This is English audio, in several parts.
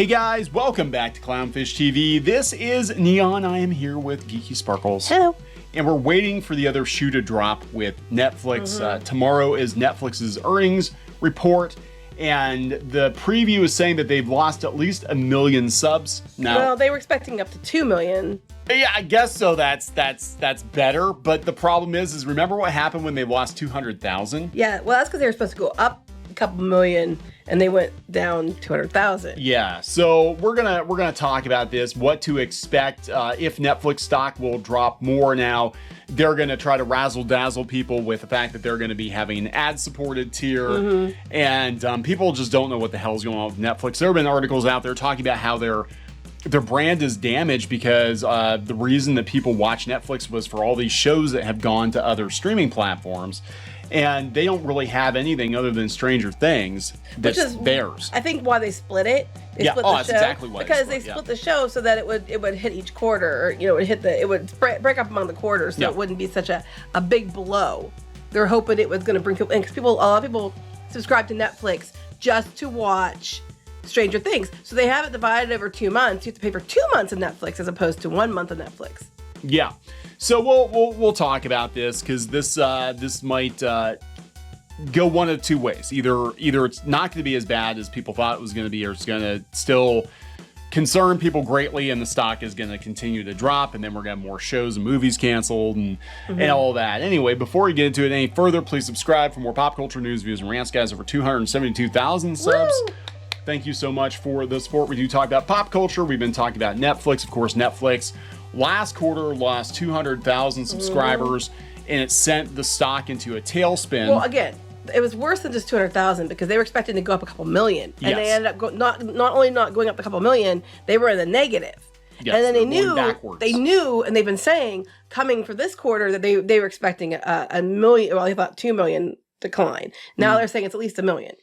Hey guys, welcome back to Clownfish TV. This is Neon. I am here with Geeky Sparkles. Hello. And we're waiting for the other shoe to drop with Netflix. Tomorrow is Netflix's earnings report, and the preview is saying that they've lost at least 1 million subs. Now, Well, they were expecting up to 2 million. yeah, I guess so. That's better. But the problem is remember what happened when they lost 200,000? Yeah, well, that's because they were supposed to go up a couple million, and they went down 200,000. Yeah, so we're gonna talk about this, what to expect if Netflix stock will drop more now. They're gonna try to razzle dazzle people with the fact that they're gonna be having an ad-supported tier, and people just don't know what the hell's going on with Netflix. There have been articles out there talking about how their brand is damaged because the reason that people watch Netflix was for all these shows that have gone to other streaming platforms. And they don't really have anything other than Stranger Things that's theirs. I think why they split it. They Yeah, split the that's show exactly why because they they split, split the show so that it would hit each quarter, or it would break up among the quarters, so Yeah. it wouldn't be such a big blow. They're hoping it was going to bring people in because a lot of people subscribe to Netflix just to watch Stranger Things. So they have it divided over 2 months. You have to pay for 2 months of Netflix as opposed to 1 month of Netflix. Yeah, so we'll talk about this because this might go one of two ways. Either it's not going to be as bad as people thought it was going to be, or it's going to still concern people greatly, and the stock is going to continue to drop, and then we're going to have more shows and movies canceled and all that. Anyway, before we get into it any further, please subscribe for more pop culture news, views, and rants, guys. Over 272,000 subs. Woo! Thank you so much for the support. We do talk about pop culture. We've been talking about Netflix. Of course, Netflix last quarter lost 200,000 subscribers, and it sent the stock into a tailspin. Well, again, it was worse than just 200,000 because they were expecting to go up a couple million, and they ended up not only not going up a couple million, they were in the negative. Yes, and then they knew, and they've been saying coming for this quarter that they were expecting a million. Well, they thought 2 million decline. Now they're saying it's at least 1 million.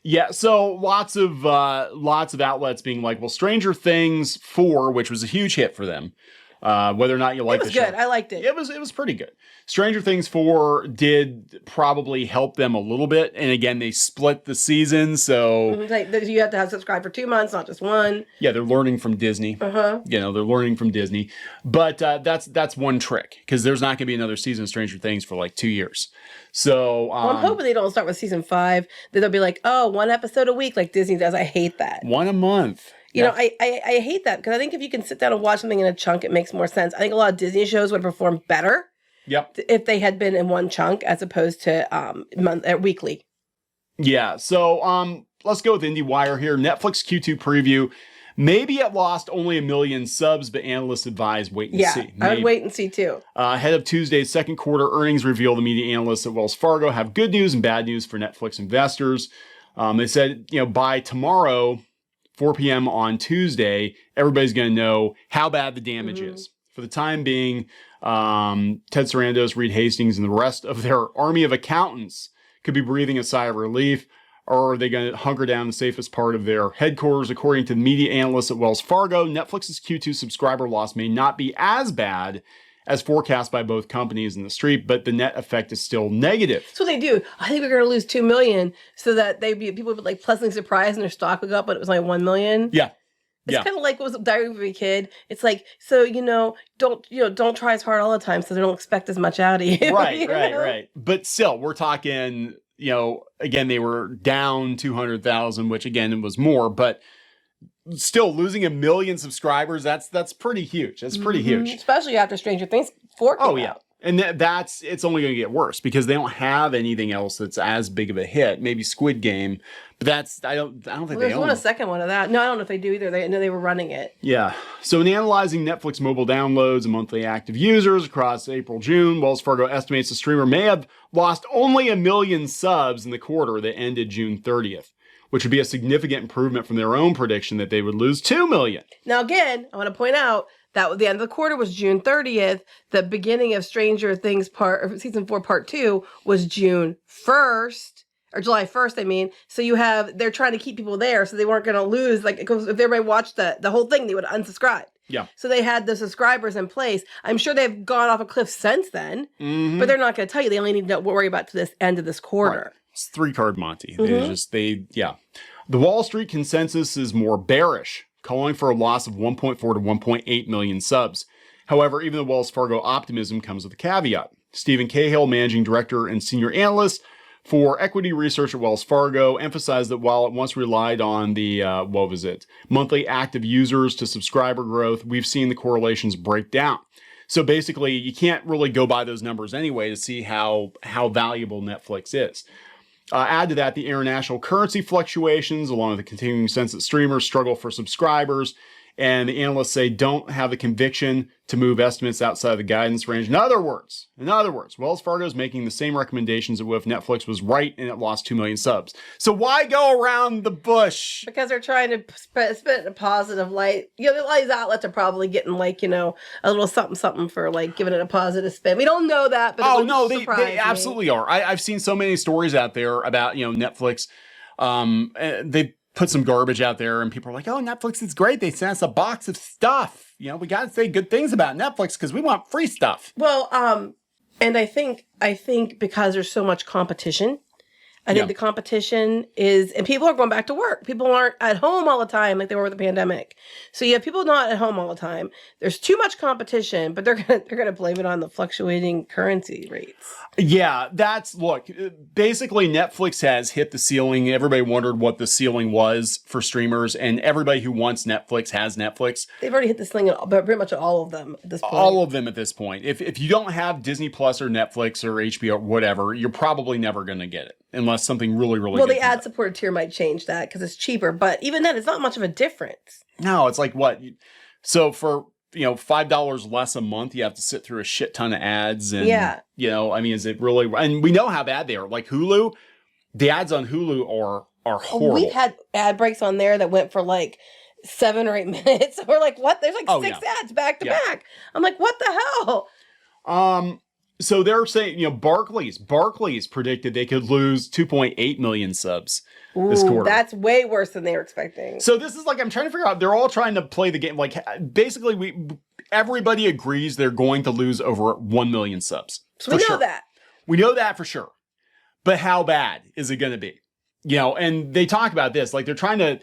Yeah, so lots of outlets being like, well, Stranger Things 4, which was a huge hit for them. Whether or not you like the show. It was good. I liked it. It was pretty good. Stranger Things 4 did probably help them a little bit. And again, they split the season, so... You have to have subscribed for 2 months, not just one. Yeah, they're learning from Disney. They're learning from Disney. But that's one trick, because there's not going to be another season of Stranger Things for like 2 years. So... I'm hoping they don't start with season 5. That they'll be like, oh, 1 episode a week like Disney does. I hate that. 1 a month. You know, I hate that because I think if you can sit down and watch something in a chunk, it makes more sense. I think a lot of Disney shows would perform better if they had been in one chunk as opposed to weekly. Yeah, so let's go with IndieWire here. Netflix Q2 preview. Maybe it lost only 1 million subs, but analysts advise wait and see. I would wait and see too. Ahead of Tuesday's second quarter earnings reveal, the media analysts at Wells Fargo have good news and bad news for Netflix investors. They said, by tomorrow, 4 p.m. on Tuesday, everybody's going to know how bad the damage is. For the time being, Ted Sarandos, Reed Hastings, and the rest of their army of accountants could be breathing a sigh of relief. Or are they going to hunker down the safest part of their headquarters? According to the media analysts at Wells Fargo, Netflix's Q2 subscriber loss may not be as bad as forecast by both companies in the street, but the net effect is still negative. That's what they do. I think we're going to lose 2 million so that people would be like pleasantly surprised and their stock would go up, but it was like 1 million. Yeah. It's kind of like what was Diary of a Kid. It's like, so, don't try as hard all the time so they don't expect as much out of you. Right. But still, we're talking, again, they were down 200,000, which again, was more, but still losing 1 million subscribers, that's pretty huge. That's pretty huge. Especially after Stranger Things 4 came out. And it's only going to get worse because they don't have anything else that's as big of a hit. Maybe Squid Game, but I don't think they own a second one of that. No, I don't know if they do either. I know they were running it. Yeah. So in analyzing Netflix mobile downloads and monthly active users across April, June, Wells Fargo estimates the streamer may have lost only 1 million subs in the quarter that ended June 30th. Which would be a significant improvement from their own prediction that they would lose 2 million. Now, again, I want to point out that the end of the quarter was June 30th. The beginning of Stranger Things season 4 part 2 was June 1st, or July 1st, I mean. So they're trying to keep people there so they weren't going to lose. Like, if everybody watched the whole thing, they would unsubscribe. Yeah. So they had the subscribers in place. I'm sure they've gone off a cliff since then, but they're not going to tell you. They only need to worry about to this end of this quarter. Right. It's 3-card Monty. The Wall Street consensus is more bearish, calling for a loss of 1.4 to 1.8 million subs. However, even the Wells Fargo optimism comes with a caveat. Stephen Cahill, managing director and senior analyst for equity research at Wells Fargo, emphasized that while it once relied on the, monthly active users to subscriber growth, we've seen the correlations break down. So basically, you can't really go by those numbers anyway to see how valuable Netflix is. Add to that the international currency fluctuations, along with the continuing sense that streamers struggle for subscribers, and the analysts say don't have the conviction to move estimates outside the guidance range. In other words, Wells Fargo is making the same recommendations that if Netflix was right and it lost 2 million subs. So why go around the bush? Because they're trying to spit in a positive light. You know, these outlets are probably getting like, you know, a little something for like giving it a positive spin. We don't know that, but they absolutely are. I've seen so many stories out there about, you know, Netflix. They put some garbage out there and people are like, oh, Netflix is great. They sent us a box of stuff. You know, we got to say good things about Netflix because we want free stuff. Well, and I think because there's so much competition, I think the competition is, and people are going back to work. People aren't at home all the time like they were with the pandemic. So you have people not at home all the time. There's too much competition, but they're gonna blame it on the fluctuating currency rates. Yeah, look, basically Netflix has hit the ceiling. Everybody wondered what the ceiling was for streamers, and everybody who wants Netflix has Netflix. They've already hit the ceiling, but pretty much all of them at this point. All of them at this point. If you don't have Disney Plus or Netflix or HBO or whatever, you're probably never going to get it unless something really, really well, good. the ad-supported tier might change that because it's cheaper, but even then, it's not much of a difference. No, it's like what? So for $5 less a month, you have to sit through a shit ton of ads. And, you know, I mean, is it really? And we know how bad they are. Like Hulu, the ads on Hulu are horrible. We've had ad breaks on there that went for like 7 or 8 minutes. We're like, what? There's like 6 ads back to back. I'm like, what the hell? So they're saying, you know, Barclays predicted they could lose 2.8 million subs this quarter. That's way worse than they were expecting. So this is like, I'm trying to figure out, they're all trying to play the game. Like basically everybody agrees they're going to lose over 1 million subs. So we know that. We know that for sure. But how bad is it going to be? You know, and they talk about this, like they're trying to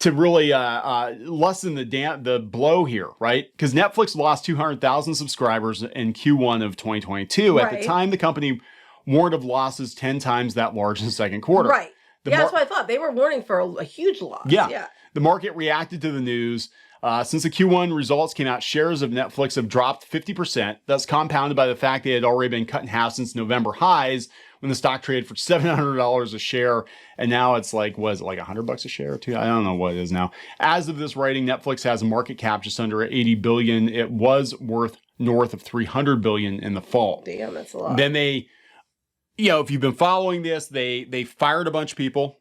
really lessen the blow here, right? Because Netflix lost 200,000 subscribers in Q1 of 2022. Right. At the time, the company warned of losses 10 times that large in the second quarter. Right. That's what I thought. They were warning for a huge loss. Yeah. The market reacted to the news. Since the Q1 results came out, shares of Netflix have dropped 50%. That's compounded by the fact they had already been cut in half since November highs when the stock traded for $700 a share. And now it's like, was it like $100 a share or two? I don't know what it is now. As of this writing, Netflix has a market cap just under 80 billion. It was worth north of 300 billion in the fall. Damn, that's a lot. Then they, you know, if you've been following this, they fired a bunch of people.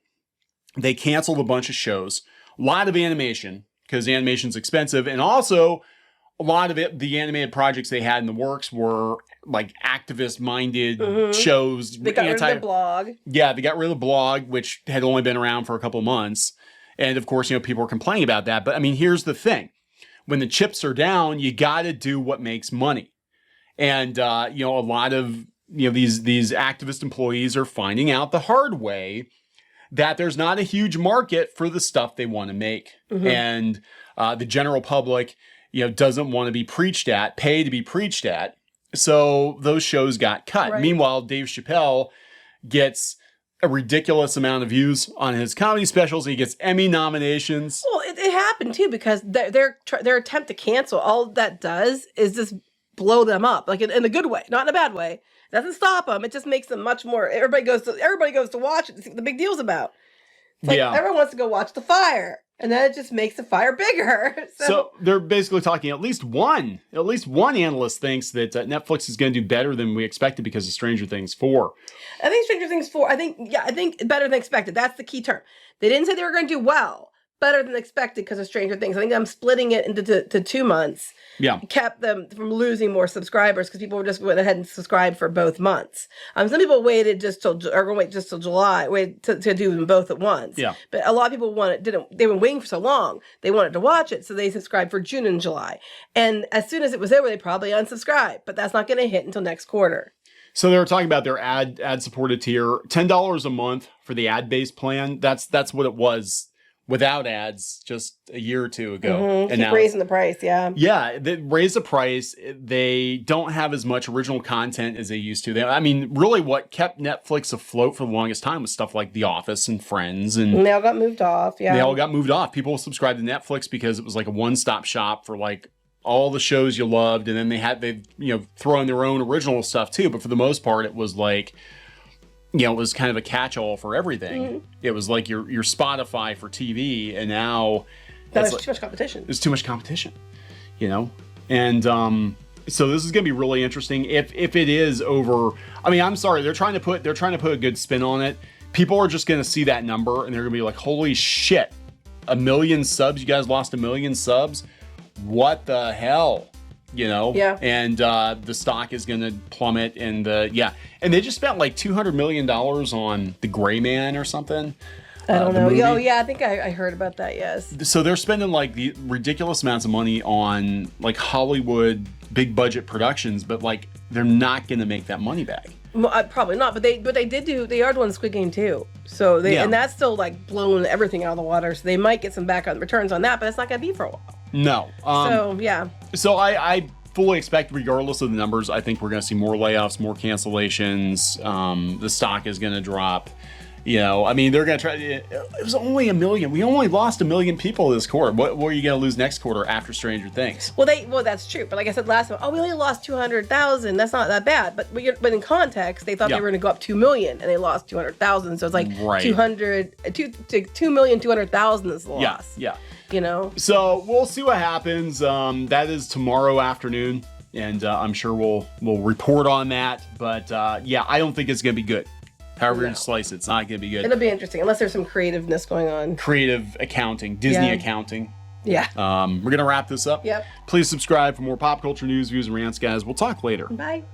They canceled a bunch of shows. A lot of animation, because animation's expensive. And also, a lot of the animated projects they had in the works were like activist-minded shows. They got rid of the blog. Yeah, they got rid of the blog, which had only been around for a couple of months. And of course, you know, people were complaining about that. But I mean, here's the thing. When the chips are down, you got to do what makes money. And, you know, a lot of, you know, these activist employees are finding out the hard way that there's not a huge market for the stuff they want to make. And the general public, you know, doesn't want to be preached at, pay to be preached at. So those shows got cut. Right. Meanwhile, Dave Chappelle gets a ridiculous amount of views on his comedy specials. He gets Emmy nominations. Well, it happened too because their attempt to cancel, all that does is just blow them up, like in a good way, not in a bad way. It doesn't stop them. It just makes them much more. Everybody goes to watch it to see what the big deal's about. It's like everyone wants to go watch The Fire. And then it just makes the fire bigger. So they're basically talking at least one analyst thinks that Netflix is going to do better than we expected because of Stranger Things 4. I think Stranger Things 4, I think better than expected. That's the key term. They didn't say they were going to do well. Better than expected because of Stranger Things. I think I'm splitting it into 2 months. Yeah. Kept them from losing more subscribers because people just went ahead and subscribed for both months. Some people waited till July, to do them both at once. Yeah. But a lot of people they were waiting for so long. They wanted to watch it, so they subscribed for June and July. And as soon as it was over, they probably unsubscribed. But that's not going to hit until next quarter. So they were talking about their ad supported tier, $10 a month for the ad based plan. That's what it was without ads just a year or two ago. Mm-hmm. And Keep raising the price, yeah. Yeah, they raised the price. They don't have as much original content as they used to. I mean, really what kept Netflix afloat for the longest time was stuff like The Office and Friends. And they all got moved off, yeah. They all got moved off. People subscribed to Netflix because it was like a one-stop shop for like all the shows you loved. And then they throw in their own original stuff too. But for the most part, it was like, it was kind of a catch-all for everything. Mm-hmm. It was like your Spotify for TV, and now there's too much competition. There's too much competition, and so this is going to be really interesting. If it is over, I mean, I'm sorry, they're trying to put a good spin on it. People are just going to see that number, and they're going to be like, "Holy shit, 1 million subs! You guys lost 1 million subs? What the hell?" Yeah. And the stock is going to plummet, and and they just spent like $200 million on The Gray Man or something. I don't know. Oh yeah, I think I heard about that. Yes. So they're spending like the ridiculous amounts of money on like Hollywood big budget productions, but like they're not going to make that money back. Well, probably not, but they are doing Squid Game too. So and that's still like blowing everything out of the water. So they might get some back on returns on that, but it's not going to be for a while. No. So yeah. So I fully expect, regardless of the numbers, I think we're going to see more layoffs, more cancellations. The stock is going to drop. I mean, they're going to try. It was only 1 million. We only lost 1 million people this quarter. What are you going to lose next quarter after Stranger Things? Well, that's true. But like I said last time, we only lost 200,000. That's not that bad. But in context, they thought they were going to go up 2 million, and they lost 200,000. So it's like 2,200,000 is the loss. Yeah. So we'll see what happens. That is tomorrow afternoon, and I'm sure we'll report on that. But I don't think it's going to be good. However you slice it, it's not going to be good. It'll be interesting, unless there's some creativeness going on. Creative accounting, Disney accounting. Yeah. We're going to wrap this up. Yep. Please subscribe for more pop culture news, views, and rants, guys. We'll talk later. Bye.